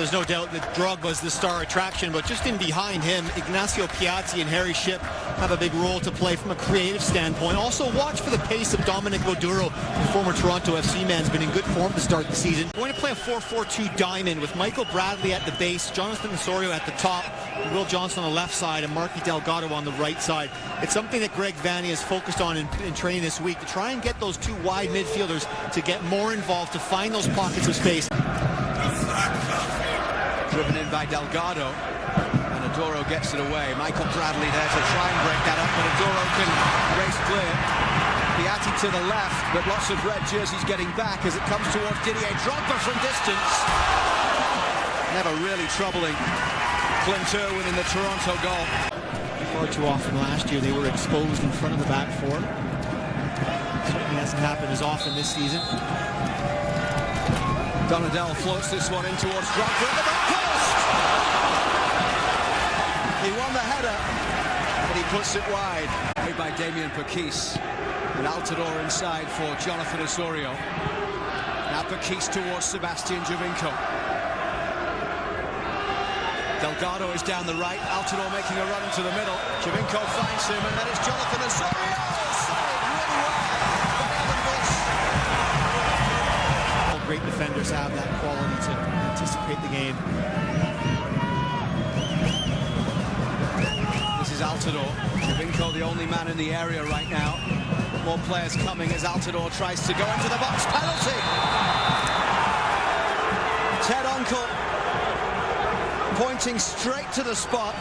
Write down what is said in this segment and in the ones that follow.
there's no doubt that Drug was the star attraction, but just in behind him, Ignacio Piatti and Harry Shipp have a big role to play from a creative standpoint. Also, watch for the pace of Dominic Boduro, the former Toronto FC man, has been in good form to start the season. Going to play a 4-4-2 diamond with Michael Bradley at the base, Jonathan Osorio at the top, Will Johnson on the left side, and Marky Delgado on the right side. It's something that Greg Vanney has focused on in training this week, to try and get those two wide midfielders to get more involved, to find those pockets of space. Driven in by Delgado, and Adoro gets it away. Michael Bradley there to try and break that up, but Adoro can race clear. Piatti to the left, but lots of red jerseys getting back as it comes towards Didier Drogba from distance. Never really troubling Clint Irwin in the Toronto goal. Far too often last year they were exposed in front of the back four. Certainly hasn't happened as often this season. Donadell floats this one in towards Drogba at the back post. He won the header, but he puts it wide. Made by Damien Perquis. And Altidore inside for Jonathan Osorio. Now Perquis towards Sebastian Giovinco. Delgado is down the right. Altidore making a run into the middle. Giovinco finds him, and then it's Jonathan Osorio. Saved really well by Evan Bush. All great defenders have that quality to anticipate the game. This is Altidore. Giovinco the only man in the area right now. More players coming as Altidore tries to go into the box. Penalty! Ted Uncle pointing straight to the spot.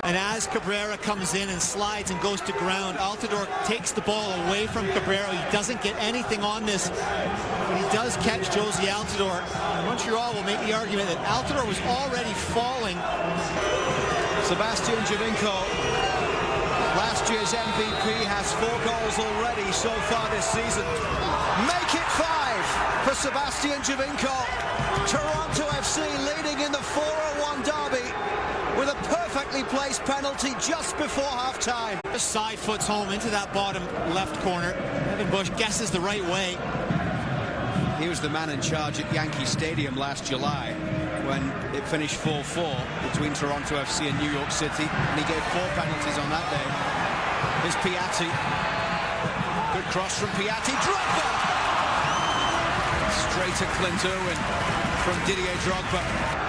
And as Cabrera comes in and slides and goes to ground, Altidore takes the ball away from Cabrera. He doesn't get anything on this, but he does catch Josie Altidore. Montreal will make the argument that Altidore was already falling. Sebastian Giovinco, last year's MVP, has 4 goals already so far this season. Make it 5 for Sebastian Giovinco. Toronto FC leading in the 4-1 derby with a perfectly placed penalty just before half-time. The side foots home into that bottom left corner. Evan Bush guesses the right way. He was the man in charge at Yankee Stadium last July when it finished 4-4 between Toronto FC and New York City, and he gave 4 penalties on that day. Here's Piatti. Good cross from Piatti. Drogba! Straight to Clint Irwin from Didier Drogba,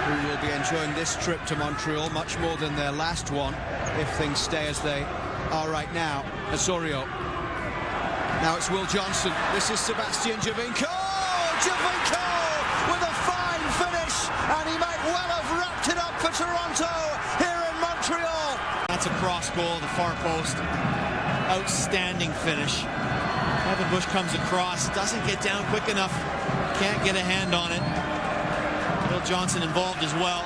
who will be enjoying this trip to Montreal much more than their last one, if things stay as they are right now. Osorio. Now it's Will Johnson. This is Sebastian Giovinco. Giovinco with a fine finish, and he might well have wrapped it up for Toronto here in Montreal. That's a cross goal, the far post. Outstanding finish. Evan Bush comes across, doesn't get down quick enough, can't get a hand on it. Will Johnson involved as well.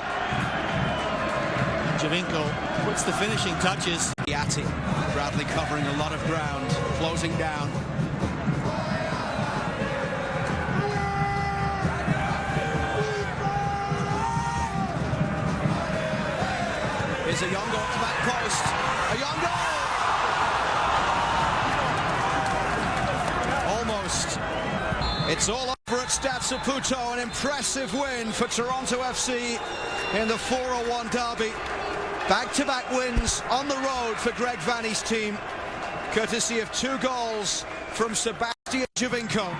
Giovinco puts the finishing touches. Piatti, Bradley covering a lot of ground, closing down. Here's a young goal at the back post. A young goal! Almost. It's all over at Stade Saputo. An impressive win for Toronto FC in the 4-1 derby. Back-to-back wins on the road for Greg Vanney's team, courtesy of 2 goals from Sebastian Giovinco.